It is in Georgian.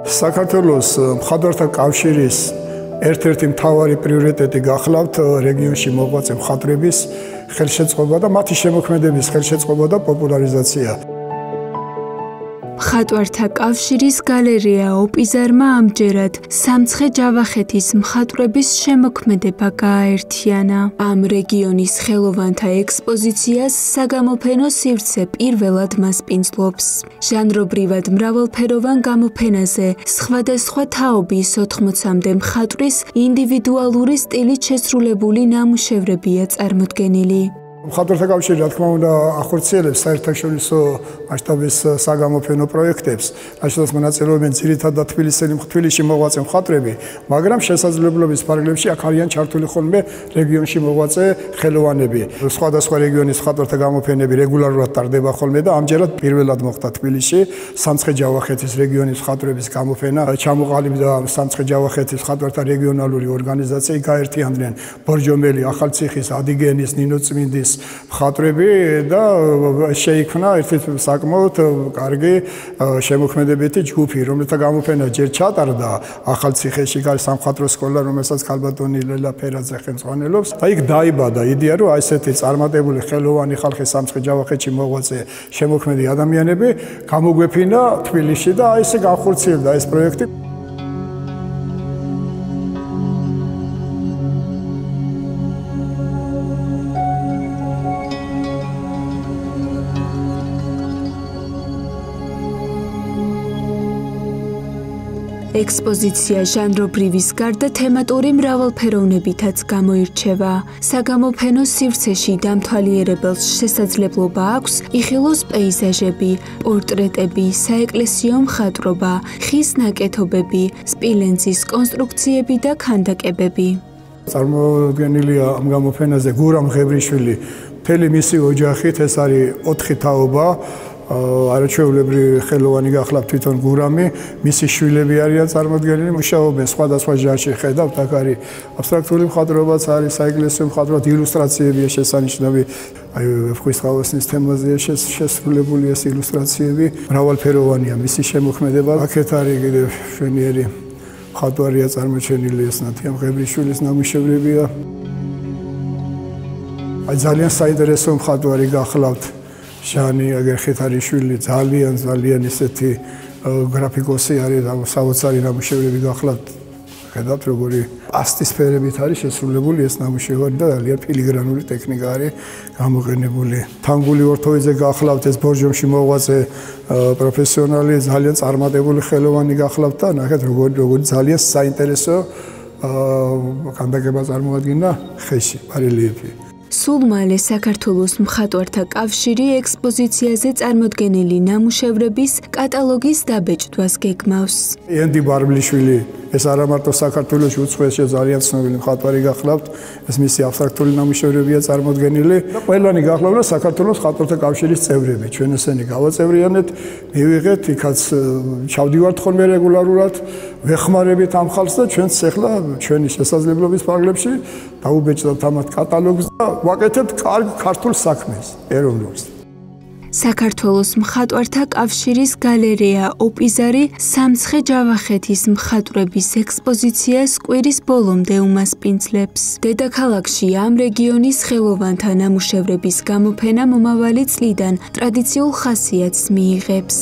საქართველოს მხატვართა კავშირის ერთ-ერთი მთავარი პრიორიტეტი გახლავთ რეგიონში მოღვაწე მხატვრების ხელშეწყობა და მათი შემოქმედების ხელშეწყობა და პოპულარიზაცია. მხატვართა კავშირის გალერეა ოპიზარმა ამჯერად სამცხე-ჯავახეთის მხატვრების შემოქმედება გააერთიანა. ამ რეგიონის ხელოვანთა ექსპოზიციას საგამოფენო სივრცე პირველად მასპინძლობს. ჟანრობრივად მრავალფეროვან გამოფენაზე სხვადასხვა თაობის 80-მდე მხატვრის ინდივიდუალური სტილით შესრულებული ნამუშევრებია წარმოდგენილი. მხატვართა კავშირი რა თქმა უნდა ახორციელებს საერთაშორისო მასშტაბის საგამოფენო პროექტებს, რაშიც მონაწილეობენ ძირითადად თბილისში მოღვაწე მხატვრები, მაგრამ შესაძლებლობის ფარგლებში აქ არიან ჩართული ხოლმე რეგიონში მოღვაწე ხელოვანები. სხვადასხვა რეგიონის მხატვართა გამოფენები რეგულარულად ტარდება ხოლმე და ამჯერად პირველად მოხდა თბილისში სამცხე-ჯავახეთის რეგიონის მხატვრების გამოფენა. ჩამოყალიბდა სამცხე-ჯავახეთის მხატვართა რეგიონალური ორგანიზაცია, გაერთიანდნენ ბორჯომელი, ახალციხის, ადიგენის, ნინოწმინდის მხატვრები და შეიქმნა ერთი საკმაოდ კარგი შემოქმედებითი ჯგუფი, რომელთა გამოფენა ჯერ ჩატარდა ახალციხეში, სამხატვრო სკოლა, რომელსაც ქალბატონი ლელა ფერაძე ხელმძღვანელობს. და იქ დაიბადა იდეა, რომ ესეთი წარმატებული ხელოვანი ხალხი სამცხე-ჯავახეთში მოღვაწე შემოქმედი ადამიანები გამოგვეფინა თბილისში და ესე განხორციელდა ეს პროექტი. ექსპოზიცია ჟანრობრივის გარდა თემატური მრავალფეროვნებითაც გამოირჩევა. საგამოფენო სივრცეში დამთვალიერებელს შესაძლებლობა აქვს იხილოს პეიზაჟები, პორტრეტები, საეკლესიო მხატვრობა, ხის ნაკეთობები, სპილენძის კონსტრუქციები და ქანდაკებები. წარმოდგენილია ამ გამოფენაზე გურამ ღებრიშვილი, მთელი მისი ოჯახით, ეს არის 4 თაობა. არაჩვეულებრივი ხელოვანი გახლავთ თვითონ გურამი, მისი შვილები არიან წარმოდგენილი, მუშაობენ სხვადასხვა ჟანრში, ხედავთ, აქ არის აბსტრაქტული მხატვრობაც არის, საეკლესიო მხატვრობაც, ილუსტრაციებია შესანიშნავი, აი ღვთისმსხვილის თემაზეა შესრულებული ეს ილუსტრაციები, მრავალფეროვანია მისი შემოქმედება. აქეთ არის კიდევ შვენიერი მხატვარია წარმოჩენილი, ეს ნათია ღებრიშვილის ნამუშევრებია. აი ძალიან საინტერესო მხატვარი გახლავთ ჟანი აგერხეთარიშვილი, ძალიან ისეთი გრაფიკოსი არის და საოცარი ნამუშევრები გახლავთ. ხედავთ როგორი პასტისფერებით არის შესრულებული ეს ნამუშევარი და ძალიან ფილიგრანული ტექნიკა არის გამოყენებული. თანგული ორთოიძე გახლავთ, ეს ბორჯომში მოღვაწე პროფესიონალი, ძალიან წარმატებული ხელოვანი გახლავთ და ნახეთ როგორი ძალიან საინტერესო ქანდაკება წარმოადგინა ხეში, ბარელიეფი. სულ მალე საქართველოს მხატვართა კავშირი ექსპოზიციაზე წარმოდგენილი ნამუშევრების კატალოგის დაბეჭდვას გეგმავს. ენდი ბარბლიშვილი, ეს არა მარტო საქართველოში უცხოეთში ძალიან ცნობილი მხატვარი გახლავთ, ეს მისი აბსტრაქტული ნამუშევრებია წარმოდგენილი. ყველანი გახლავთ და საქართველოს მხატვართა კავშირის წევრები. ჩვენ ესენი გავაწევრიანეთ, მივიღეთ, იქაც ჩავდივართ ხოლმე რეგულარულად, ვეხმარებით ამ ხალხს და ჩვენც ახლა ჩვენი შესაძლებლობის ფარგლებში დაუბეჭდავთ ამათ კატალოგს და ვაკეთებთ კარგ ქართულ საქმეს, ეროვნულს. საქართველოს მხატვართა კავშირის გალერეა ოპიზარი სამცხე-ჯავახეთის მხატვრების ექსპოზიციას კვირის ბოლომდე უმასპინძლებს. დედაქალაქში ამ რეგიონის ხელოვანთა ნამუშევრების გამოფენა მომავალი წლიდან ტრადიციულ ხასიათს მიიღებს.